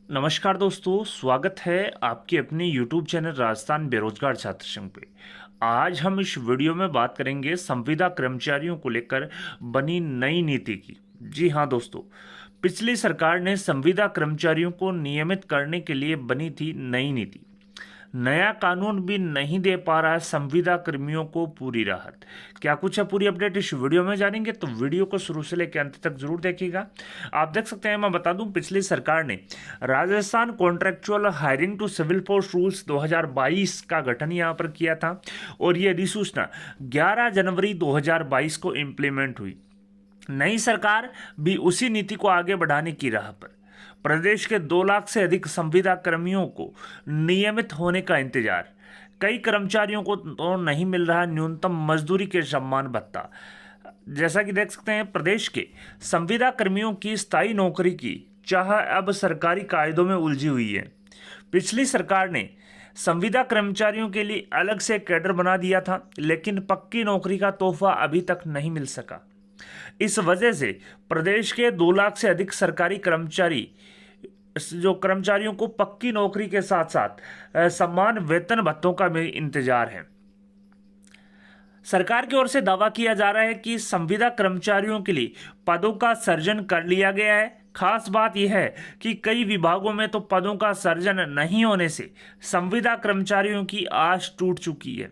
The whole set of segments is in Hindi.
नमस्कार दोस्तों, स्वागत है आपके अपने YouTube चैनल राजस्थान बेरोजगार छात्र संघ पे। आज हम इस वीडियो में बात करेंगे संविदा कर्मचारियों को लेकर बनी नई नीति की। जी हाँ दोस्तों, पिछली सरकार ने संविदा कर्मचारियों को नियमित करने के लिए बनी थी नई नीति। नया कानून भी नहीं दे पा रहा है संविदा कर्मियों को पूरी राहत। क्या कुछ है पूरी अपडेट इस वीडियो में जानेंगे, तो वीडियो को शुरू से लेकर अंत तक जरूर देखिएगा। आप देख सकते हैं, मैं बता दूं, पिछली सरकार ने Rajasthan contractual hiring to civil force rules 2022 का गठन यहां पर किया था और ये अधिसूचना 11 जनवरी 2022 को इम्प्लीमेंट हुई। नई सरकार भी उसी नीति को आगे बढ़ाने की राह पर। प्रदेश के 2 लाख से अधिक संविदा कर्मियों को नियमित होने का इंतजार। कई कर्मचारियों को तो नहीं मिल रहा न्यूनतम मजदूरी के सम्मान भत्ता। जैसा कि देख सकते हैं, प्रदेश के संविदा कर्मियों की स्थायी नौकरी की चाह अब सरकारी कायदों में उलझी हुई है। पिछली सरकार ने संविदा कर्मचारियों के लिए अलग से कैडर बना दिया था, लेकिन पक्की नौकरी का तोहफा अभी तक नहीं मिल सका। इस वजह से प्रदेश के 2 लाख से अधिक सरकारी कर्मचारियों को पक्की नौकरी के साथ साथ समान वेतन भत्तों का भी इंतजार है। सरकार की ओर से दावा किया जा रहा है कि संविदा कर्मचारियों के लिए पदों का सृजन कर लिया गया है। खास बात यह है कि कई विभागों में तो पदों का सृजन नहीं होने से संविदा कर्मचारियों की आस टूट चुकी है।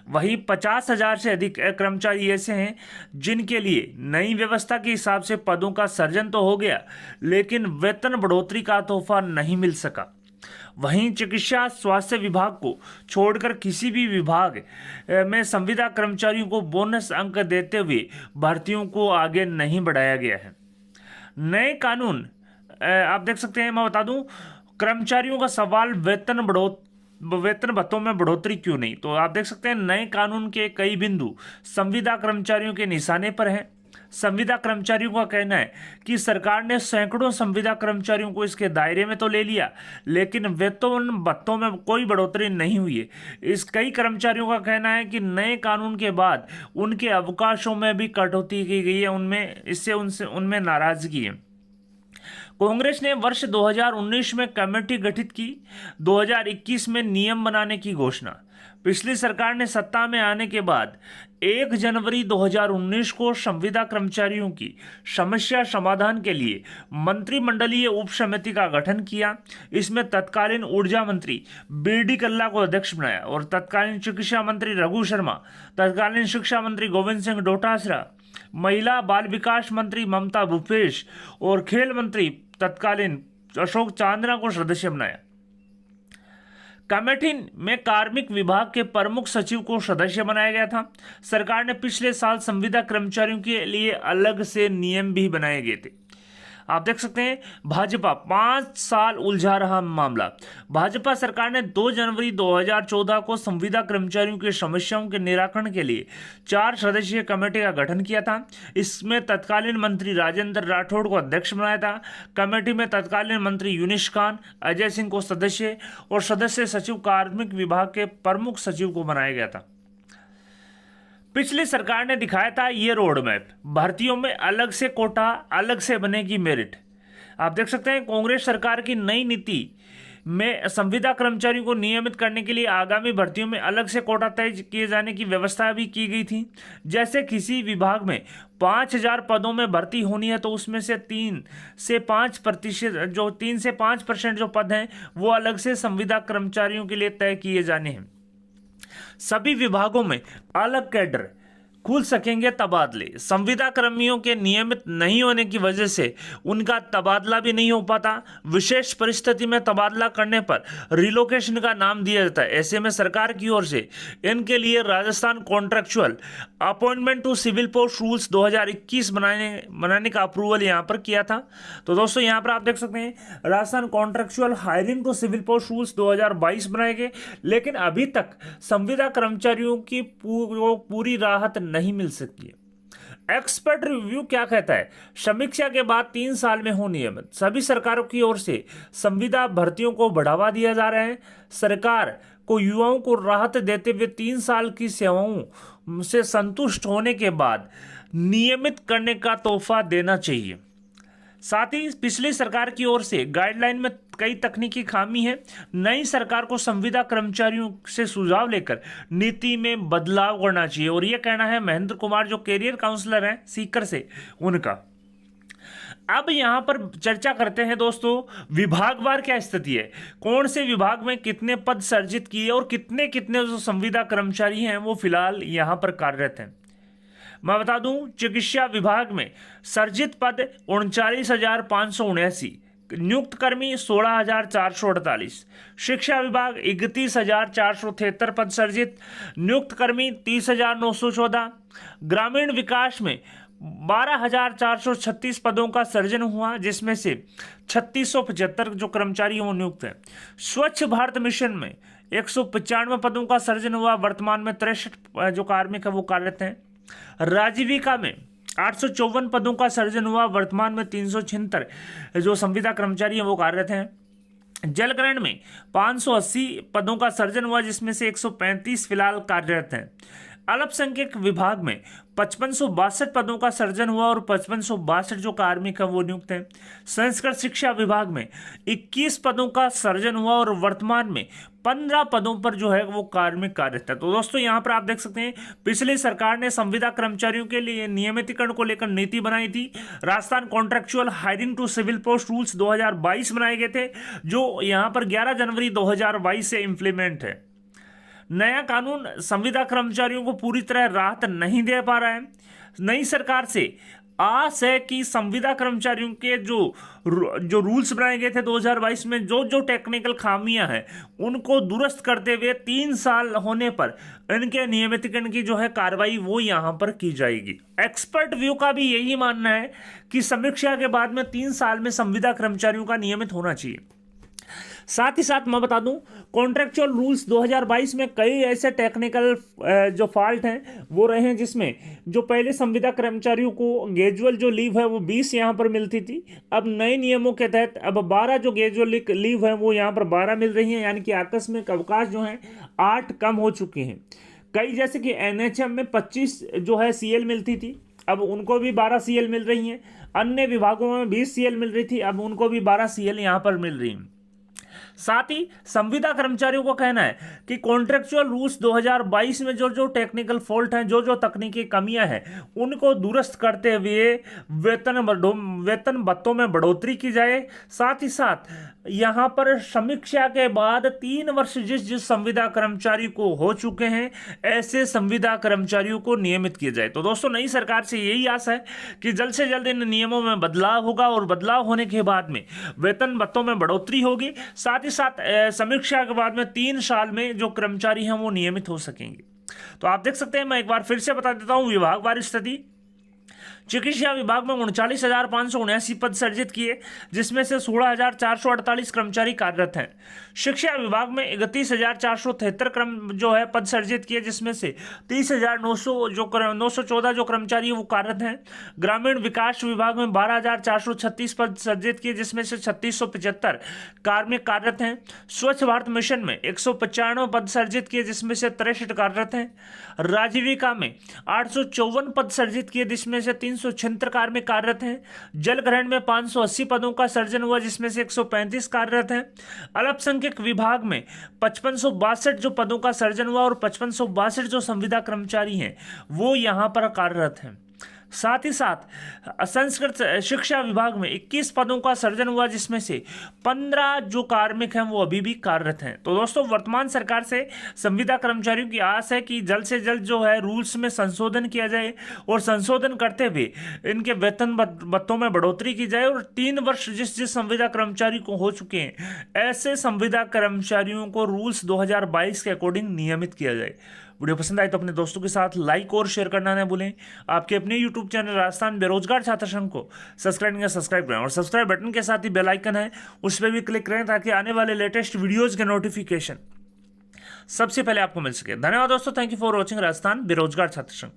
वहीं 50,000 से अधिक कर्मचारी ऐसे हैं जिनके लिए नई व्यवस्था के हिसाब से पदों का सृजन तो हो गया, लेकिन वेतन बढ़ोतरी का तोहफा नहीं मिल सका। वहीं चिकित्सा स्वास्थ्य विभाग को छोड़कर किसी भी विभाग में संविदा कर्मचारियों को बोनस अंक देते हुए भर्तियों को आगे नहीं बढ़ाया गया है। नए कानून आप देख सकते हैं, मैं बता दूं, कर्मचारियों का सवाल वेतन भत्तों में बढ़ोतरी क्यों नहीं। तो आप देख सकते हैं, नए कानून के कई बिंदु संविदा कर्मचारियों के निशाने पर हैं। संविदा कर्मचारियों का कहना है कि सरकार ने सैकड़ों संविदा कर्मचारियों को इसके दायरे में तो ले लिया, लेकिन वेतन भत्तों में कोई बढ़ोतरी नहीं हुई है। इस कई कर्मचारियों का कहना है कि नए कानून के बाद उनके अवकाशों में भी कटौती की गई है, उनमें नाराजगी है। कांग्रेस ने वर्ष 2019 में कमेटी गठित की, 2021 में नियम बनाने की घोषणा। पिछली सरकार ने सत्ता में आने के बाद 1 जनवरी 2019 को संविदा कर्मचारियों की समस्या समाधान के लिए मंत्रिमंडलीय उप समिति का गठन किया। इसमें तत्कालीन ऊर्जा मंत्री बीडी कल्ला को अध्यक्ष बनाया और तत्कालीन चिकित्सा मंत्री रघु शर्मा, तत्कालीन शिक्षा मंत्री गोविंद सिंह डोटासरा, महिला बाल विकास मंत्री ममता भूपेश और खेल मंत्री तत्कालीन अशोक चांदना को सदस्य बनाया। कमेटी में कार्मिक विभाग के प्रमुख सचिव को सदस्य बनाया गया था। सरकार ने पिछले साल संविदा कर्मचारियों के लिए अलग से नियम भी बनाए गए थे। आप देख सकते हैं, भाजपा 5 साल उलझा रहा मामला। भाजपा सरकार ने 2 जनवरी 2014 को संविदा कर्मचारियों की समस्याओं के निराकरण के लिए 4 सदस्यीय कमेटी का गठन किया था। इसमें तत्कालीन मंत्री राजेंद्र राठौड़ को अध्यक्ष बनाया था। कमेटी में तत्कालीन मंत्री यूनिस खान, अजय सिंह को सदस्य और सदस्य सचिव कार्मिक विभाग के प्रमुख सचिव को बनाया गया था। पिछली सरकार ने दिखाया था ये रोड मैप, भर्तियों में अलग से कोटा, अलग से बनेगी मेरिट। आप देख सकते हैं, कांग्रेस सरकार की नई नीति में संविदा कर्मचारियों को नियमित करने के लिए आगामी भर्तियों में अलग से कोटा तय किए जाने की व्यवस्था भी की गई थी। जैसे किसी विभाग में 5,000 पदों में भर्ती होनी है तो उसमें से 3 से 5% जो पद हैं वो अलग से संविदा कर्मचारियों के लिए तय किए जाने हैं। सभी विभागों में अलग कैडर खुल सकेंगे। तबादले संविदा कर्मियों के नियमित नहीं होने की वजह से उनका तबादला भी नहीं हो पाता। विशेष परिस्थिति में तबादला करने पर रिलोकेशन का नाम दिया जाता है। ऐसे में सरकार की ओर से इनके लिए Rajasthan contractual appointment to civil post rules 2021 बनाने का अप्रूवल यहाँ पर किया था। तो दोस्तों, यहाँ पर आप देख सकते हैं, Rajasthan contractual hiring to civil post rules 2022 बनाए गए, लेकिन अभी तक संविदा कर्मचारियों की पूरी राहत नहीं मिल सकती है। एक्सपर्ट रिव्यू क्या कहता है? समीक्षा के बाद 3 साल में हो नियमित। सभी सरकारों की ओर से संविदा भर्तियों को बढ़ावा दिया जा रहा है। सरकार को युवाओं को राहत देते हुए 3 साल की सेवाओं से संतुष्ट होने के बाद नियमित करने का तोहफा देना चाहिए। साथ ही पिछली सरकार की ओर से गाइडलाइन में कई तकनीकी खामी है। नई सरकार को संविदा कर्मचारियों से सुझाव लेकर नीति में बदलाव करना चाहिए, और यह कहना है महेंद्र कुमार जो कैरियर काउंसलर हैं सीकर से, उनका। अब यहां पर चर्चा करते हैं दोस्तों, विभागवार क्या स्थिति है, कौन से विभाग में कितने पद सर्जित किए और कितने कितने जो संविदा कर्मचारी हैं वो फिलहाल यहां पर कार्यरत हैं। मैं बता दूं, चिकित्सा विभाग में सर्जित पद 39,579, नियुक्त कर्मी 16,448, शिक्षा विभाग 31,473 पद सर्जित, नियुक्त कर्मी 30,914, ग्रामीण विकास में 12,436 पदों का सर्जन हुआ, जिसमें से 3,675 जो कर्मचारी वो नियुक्त हैं। स्वच्छ भारत मिशन में 195 पदों का सर्जन हुआ, वर्तमान में 63 जो कार्मिक है वो कार्यरत हैं। राजीविका में 854 पदों का सर्जन हुआ, वर्तमान में 376 जो संविदा कर्मचारी हैं वो कार्यरत हैं। जलग्रहण में 580 पदों का सर्जन हुआ, जिसमें से 135 फिलहाल कार्यरत हैं। अल्पसंख्यक विभाग में 5562 पदों का सर्जन हुआ और 5562 जो कार्मिक है वो नियुक्त हैं। संस्कृत शिक्षा विभाग में 21 पदों का सर्जन हुआ और वर्तमान में 15 पदों पर जो है वो कार्मिक कार्यरत है। तो दोस्तों यहाँ पर आप देख सकते हैं, पिछली सरकार ने संविदा कर्मचारियों के लिए नियमितीकरण को लेकर नीति बनाई थी। Rajasthan contractual hiring to civil post rules 2022 बनाए गए थे, जो यहाँ पर 11 जनवरी 2022 से इंप्लीमेंट है। नया कानून संविदा कर्मचारियों को पूरी तरह राहत नहीं दे पा रहा है। नई सरकार से आस है कि संविदा कर्मचारियों के जो रूल्स बनाए गए थे 2022 में, जो टेक्निकल खामियां हैं उनको दुरुस्त करते हुए 3 साल होने पर इनके नियमितीकरण की जो है कार्रवाई वो यहां पर की जाएगी। एक्सपर्ट व्यू का भी यही मानना है कि समीक्षा के बाद में 3 साल में संविदा कर्मचारियों का नियमित होना चाहिए। साथ ही साथ मैं बता दूं, कॉन्ट्रेक्चुअल रूल्स 2022 में कई ऐसे टेक्निकल जो फॉल्ट हैं वो रहे हैं, जिसमें जो पहले संविदा कर्मचारियों को गेजुअल जो लीव है वो 20 यहाँ पर मिलती थी, अब नए नियमों के तहत अब 12 जो गेजुअल लीव है वो यहाँ पर 12 मिल रही है, यानी कि आकस्मिक अवकाश जो है 8 कम हो चुके हैं। कई जैसे कि NHM में 25 जो है CL मिलती थी, अब उनको भी 12 CL मिल रही हैं। अन्य विभागों में 20 CL मिल रही थी, अब उनको भी 12 CL यहाँ पर मिल रही हैं। साथ ही संविदा कर्मचारियों को कहना है कि कॉन्ट्रेक्चुअल रूल्स 2022 में जो टेक्निकल फॉल्ट हैं, जो तकनीकी कमियां हैं, उनको दुरुस्त करते हुए वेतन भत्तों में बढ़ोतरी की जाए। साथ ही साथ यहां पर समीक्षा के बाद 3 वर्ष जिस संविदा कर्मचारी को हो चुके हैं, ऐसे संविदा कर्मचारियों को नियमित किया जाए। तो दोस्तों, नई सरकार से यही आस है कि जल्द से जल्द इन नियमों में बदलाव होगा और बदलाव होने के बाद में वेतन भत्तों में बढ़ोतरी होगी। साथ ही साथ समीक्षा के बाद में 3 साल में जो कर्मचारी हैं वो नियमित हो सकेंगे। तो आप देख सकते हैं, मैं एक बार फिर से बता देता हूं विभागवार स्थिति। चिकित्सा विभाग में 39,579 पद सर्जित किए, जिसमें से 16,448 कर्मचारी कार्यरत हैं। शिक्षा विभाग में 31,473 क्रम जो है पद सर्जित किए, जिसमें से 30,914 जो कर्मचारी वो कार्यरत हैं। ग्रामीण विकास विभाग में 12,436 पद सर्जित किए, जिसमें से 3,675 कार्मिक कार्यरत हैं। स्वच्छ भारत मिशन में 195 पद सर्जित किए, जिसमें से 63 कार्यरत हैं। राजीविका में 854 पद सर्जित किए, जिसमें से 376 कार्मिक कार्यरत हैं। जलग्रहण में 580 पदों का सर्जन हुआ, जिसमें से 135 कार्यरत हैं। अल्पसंख्यक विभाग में 5562 जो पदों का सर्जन हुआ और 5562 जो संविदा कर्मचारी हैं वो यहां पर कार्यरत हैं। साथ ही साथ संस्कृत शिक्षा विभाग में 21 पदों का सर्जन हुआ, जिसमें से 15 जो कार्मिक हैं वो अभी भी कार्यरत हैं। तो दोस्तों, वर्तमान सरकार से संविदा कर्मचारियों की आस है कि जल्द से जल्द जो है रूल्स में संशोधन किया जाए और संशोधन करते हुए इनके वेतन भत्तों में बढ़ोतरी की जाए और 3 वर्ष जिस संविदा कर्मचारी को हो चुके हैं, ऐसे संविदा कर्मचारियोों को रूल्स 2022 के अकॉर्डिंग नियमित किया जाए। वीडियो पसंद आए तो अपने दोस्तों के साथ लाइक और शेयर करना न भूलें। आपके अपने यूट्यूब चैनल राजस्थान बेरोजगार छात्र संघ को सब्सक्राइब करें और सब्सक्राइब बटन के साथ ही बेल आइकन है उस पर भी क्लिक करें, ताकि आने वाले लेटेस्ट वीडियोज के नोटिफिकेशन सबसे पहले आपको मिल सके। धन्यवाद दोस्तों, thank you for watching Rajasthan बेरोजगार छात्र संघ।